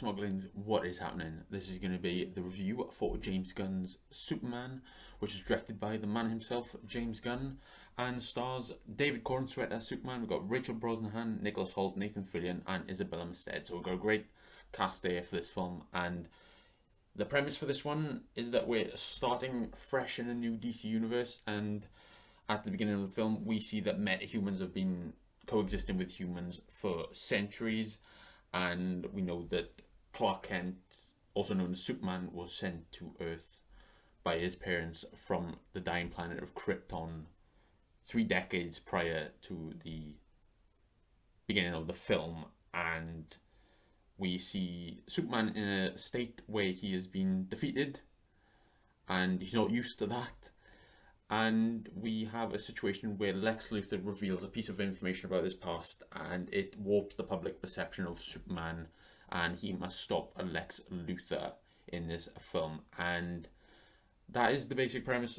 Smauglings, what is happening? This is going to be the review for James Gunn's Superman, which is directed by the man himself, James Gunn, and stars David Corenswet as Superman. We've got Rachel Brosnahan, Nicholas Hoult, Nathan Fillion, and Isabella Merced. So we've got a great cast there for this film. And the premise for this one is that we're starting fresh in a new DC universe, and at the beginning of the film, we see that metahumans have been coexisting with humans for centuries. And we know that Clark Kent, also known as Superman, was sent to Earth by his parents from the dying planet of Krypton 3 decades prior to the beginning of the film. And we see Superman in a state where he has been defeated and he's not used to that. And we have a situation where Lex Luthor reveals a piece of information about his past, and it warps the public perception of Superman, and he must stop a Lex Luthor in this film. And that is the basic premise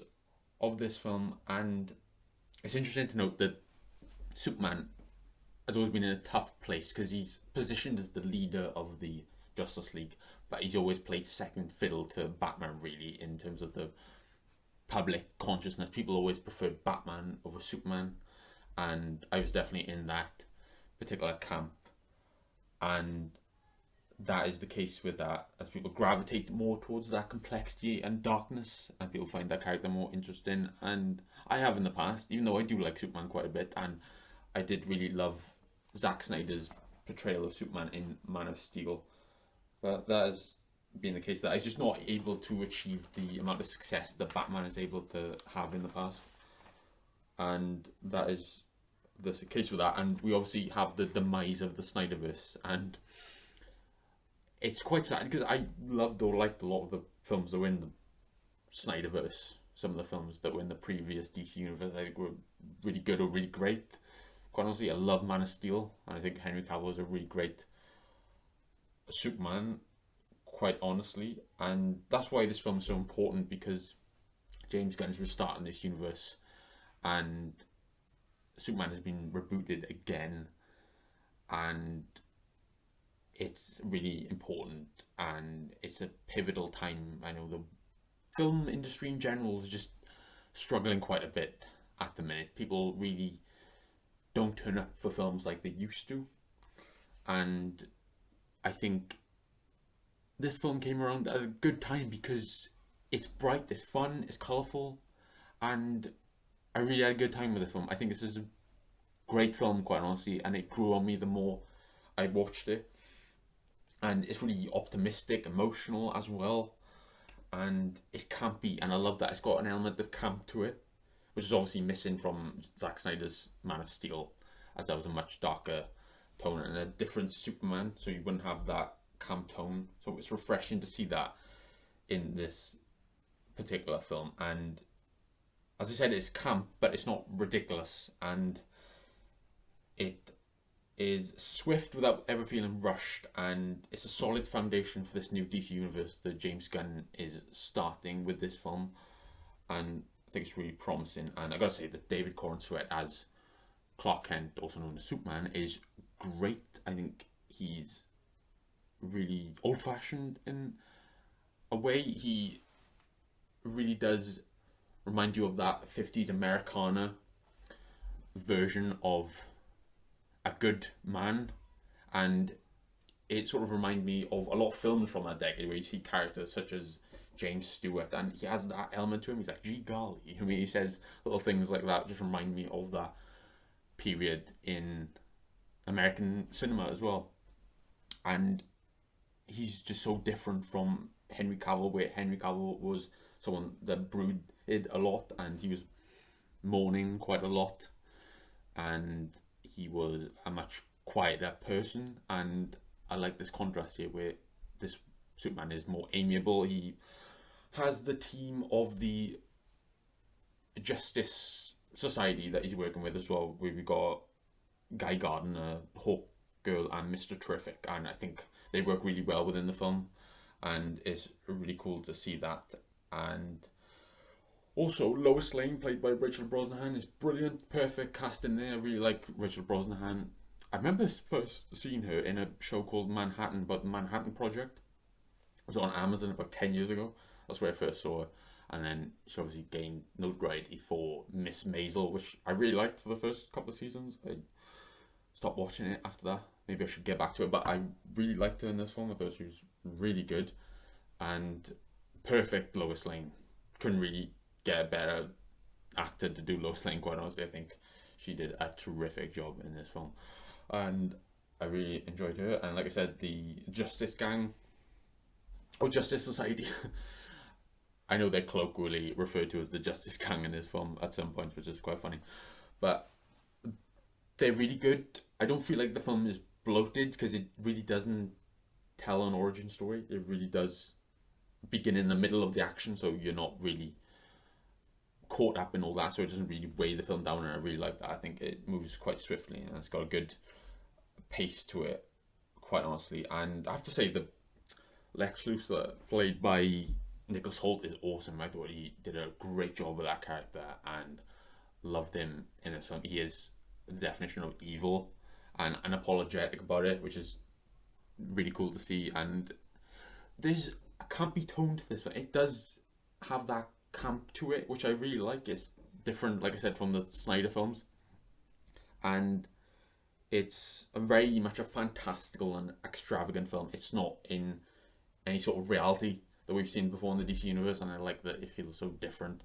of this film. And it's interesting to note that Superman has always been in a tough place because he's positioned as the leader of the Justice League, but he's always played second fiddle to Batman, really, in terms of the public consciousness. People always preferred Batman over Superman, and I was definitely in that particular camp. And that is the case with that, as people gravitate more towards that complexity and darkness, and people find that character more interesting. And I have in the past, even though I do like Superman quite a bit, and I did really love Zack Snyder's portrayal of Superman in Man of Steel. But that has been the case that he's just not able to achieve the amount of success that Batman is able to have in the past. And that is the case with that. And we obviously have the demise of the Snyderverse, and it's quite sad because I loved or liked a lot of the films that were in the Snyderverse. Some of the films that were in the previous DC universe I think were really good or really great. Quite honestly, I love Man of Steel, and I think Henry Cavill is a really great Superman, quite honestly. And that's why this film is so important, because James Gunn is restarting this universe, and Superman has been rebooted again, and it's really important, and it's a pivotal time. I know the film industry in general is just struggling quite a bit at the minute. People really don't turn up for films like they used to, and I think this film came around at a good time because it's bright, it's fun, it's colourful, and I really had a good time with the film. I think this is a great film, quite honestly, and it grew on me the more I watched it. And it's really optimistic, emotional as well, and it's campy, and I love that it's got an element of camp to it, which is obviously missing from Zack Snyder's Man of Steel, as that was a much darker tone and a different Superman, so you wouldn't have that camp tone. So it's refreshing to see that in this particular film. And as I said, it's camp, but it's not ridiculous, and it is swift without ever feeling rushed, and it's a solid foundation for this new DC universe that James Gunn is starting with this film. And I think it's really promising. And I gotta say that David Corenswet as Clark Kent, also known as Superman, is great. I think he's really old-fashioned in a way. He really does remind you of that 50s Americana version of a good man, and it sort of reminds me of a lot of films from that decade where you see characters such as James Stewart, and he has that element to him. He's like, gee golly, I mean, he says little things like that just remind me of that period in American cinema as well. And he's just so different from Henry Cavill, where Henry Cavill was someone that brooded a lot, and he was mourning quite a lot, and he was a much quieter person. And I like this contrast here where this Superman is more amiable. He has the team of the Justice Society that he's working with as well, where we got Guy Gardner, Hawk Girl, and Mr. Terrific, and I think they work really well within the film, and it's really cool to see that. And also, Lois Lane, played by Rachel Brosnahan, is brilliant. Perfect casting there. I really like Rachel Brosnahan. I remember first seeing her in a show called Manhattan, about the Manhattan Project. It was on Amazon about 10 years ago. That's where I first saw her. And then she obviously gained notoriety for Miss Maisel, which I really liked for the first couple of seasons. I stopped watching it after that. Maybe I should get back to it, but I really liked her in this film. I thought she was really good and perfect Lois Lane. Couldn't really get a better actor to do Lois Lane, quite honestly. I think she did a terrific job in this film. And I really enjoyed her. And like I said, the Justice Gang, or Justice Society, I know they're colloquially referred to as the Justice Gang in this film at some points, which is quite funny. But they're really good. I don't feel like the film is bloated because it really doesn't tell an origin story. It really does begin in the middle of the action, so you're not really caught up in all that, so it doesn't really weigh the film down, and I really like that. I think it moves quite swiftly and it's got a good pace to it, quite honestly. And I have to say, the Lex Luthor, played by Nicholas Hoult, is awesome. I thought he did a great job with that character and loved him in this film. He is the definition of evil and unapologetic about it, which is really cool to see. And there's a campy tone to this film. It does have that camp to it, which I really like. It's different, like I said, from the Snyder films, and it's very much a fantastical and extravagant film. It's not in any sort of reality that we've seen before in the DC universe, and I like that it feels so different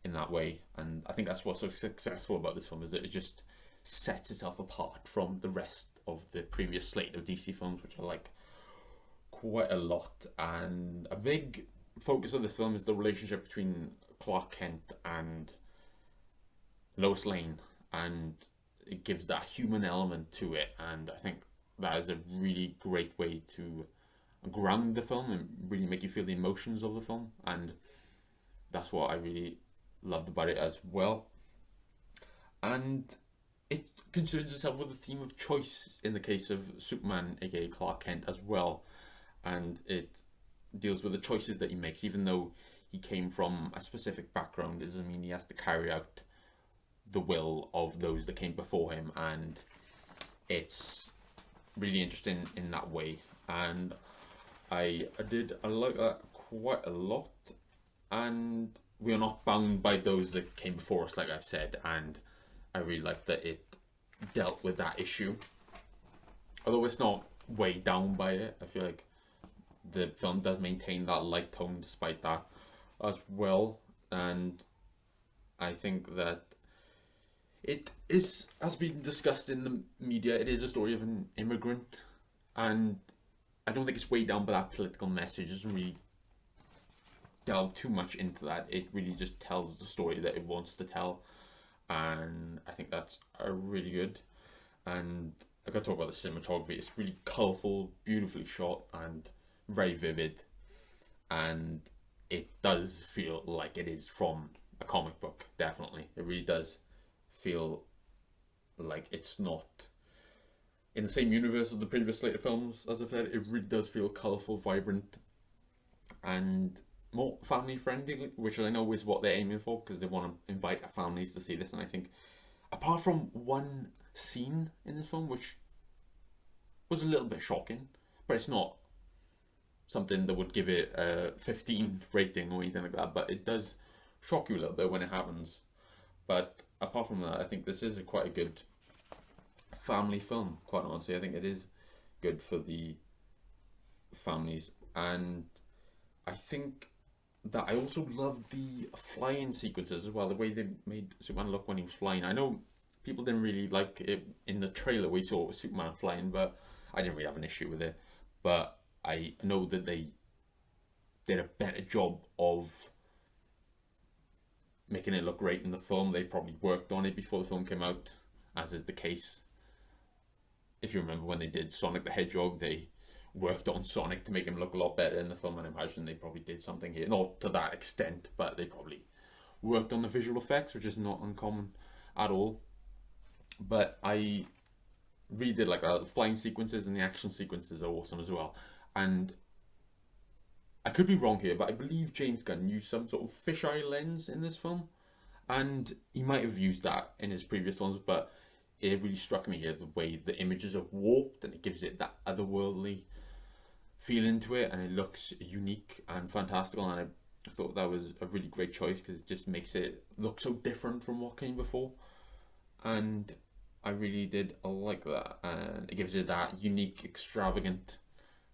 in that way. And I think that's what's so successful about this film, is that it just sets itself apart from the rest of the previous slate of DC films, which I like quite a lot. And a big focus of this film is the relationship between Clark Kent and Lois Lane, and it gives that human element to it. And I think that is a really great way to ground the film and really make you feel the emotions of the film, and that's what I really loved about it as well. And it concerns itself with the theme of choice in the case of Superman, aka Clark Kent, as well, and it deals with the choices that he makes. Even though he came from a specific background, it doesn't mean he has to carry out the will of those that came before him, and it's really interesting in that way. And I like that quite a lot. And we are not bound by those that came before us, like I've said, and I really like that it dealt with that issue, although it's not weighed down by it. I feel like the film does maintain that light tone despite that as well. And I think that it is, as been discussed in the media, it is a story of an immigrant, and I don't think it's weighed down by that political message. It doesn't really delve too much into that. It really just tells the story that it wants to tell, and I think that's really good. And I got to talk about the cinematography. It's really colourful, beautifully shot, and very vivid, and it does feel like it is from a comic book. Definitely, it really does feel like it's not in the same universe as the previous slate of films. As I've said, it really does feel colourful, vibrant, and more family friendly, which I know is what they're aiming for, because they want to invite families to see this. And I think, apart from one scene in this film, which was a little bit shocking, but it's not something that would give it a 15 rating or anything like that, but it does shock you a little bit when it happens. But apart from that, I think this is quite a good family film, quite honestly. I think it is good for the families. And I think that I also love the flying sequences as well, the way they made Superman look when he was flying. I know people didn't really like it in the trailer we saw Superman flying, but I didn't really have an issue with it. But I know that they did a better job of making it look great in the film. They probably worked on it before the film came out, as is the case. If you remember when they did Sonic the Hedgehog, they worked on Sonic to make him look a lot better in the film, and I imagine they probably did something here. Not to that extent, but they probably worked on the visual effects, which is not uncommon at all. But I really did like that. The flying sequences and the action sequences are awesome as well. And I could be wrong here, but I believe James Gunn used some sort of fisheye lens in this film, and he might have used that in his previous films, but it really struck me here the way the images are warped, and it gives it that otherworldly feel into it, and it looks unique and fantastical. And I thought that was a really great choice because it just makes it look so different from what came before, and I really did like that. And it gives it that unique, extravagant,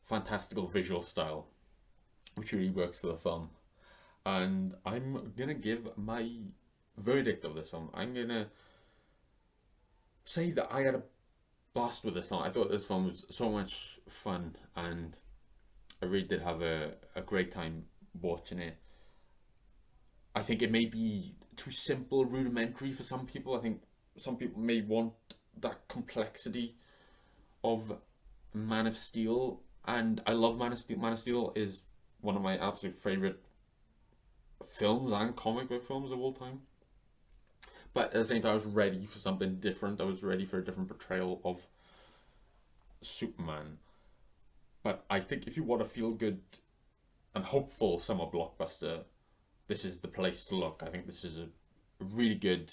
fantastical visual style, which really works for the film. And I'm gonna give my verdict of this film. I'm gonna say that I had a blast with this film. I thought this film was so much fun, and I really did have a great time watching it. I think it may be too simple, rudimentary for some people. I think some people may want that complexity of Man of Steel, and I love Man of Steel. Man of Steel is one of my absolute favorite films and comic book films of all time. But at the same time, I was ready for something different. I was ready for a different portrayal of Superman. But I think if you want a feel good and hopeful summer blockbuster, this is the place to look. I think this is a really good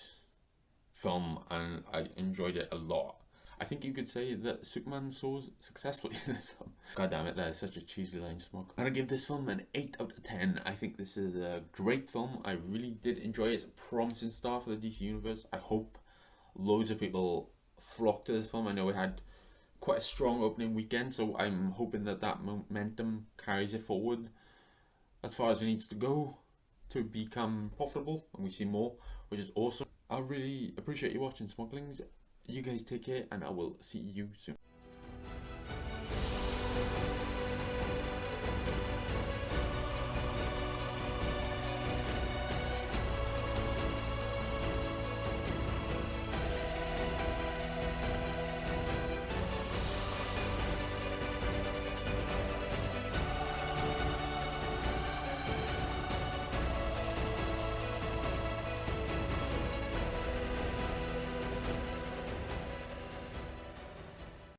film, and I enjoyed it a lot. I think you could say that Superman soars successfully in this film. God damn it, that is such a cheesy line, Smog. I'm gonna give this film an 8 out of 10. I think this is a great film. I really did enjoy it. It's a promising start for the DC Universe. I hope loads of people flock to this film. I know it had quite a strong opening weekend, so I'm hoping that that momentum carries it forward as far as it needs to go to become profitable, and we see more, which is awesome. I really appreciate you watching, Smauglings. You guys take care, and I will see you soon.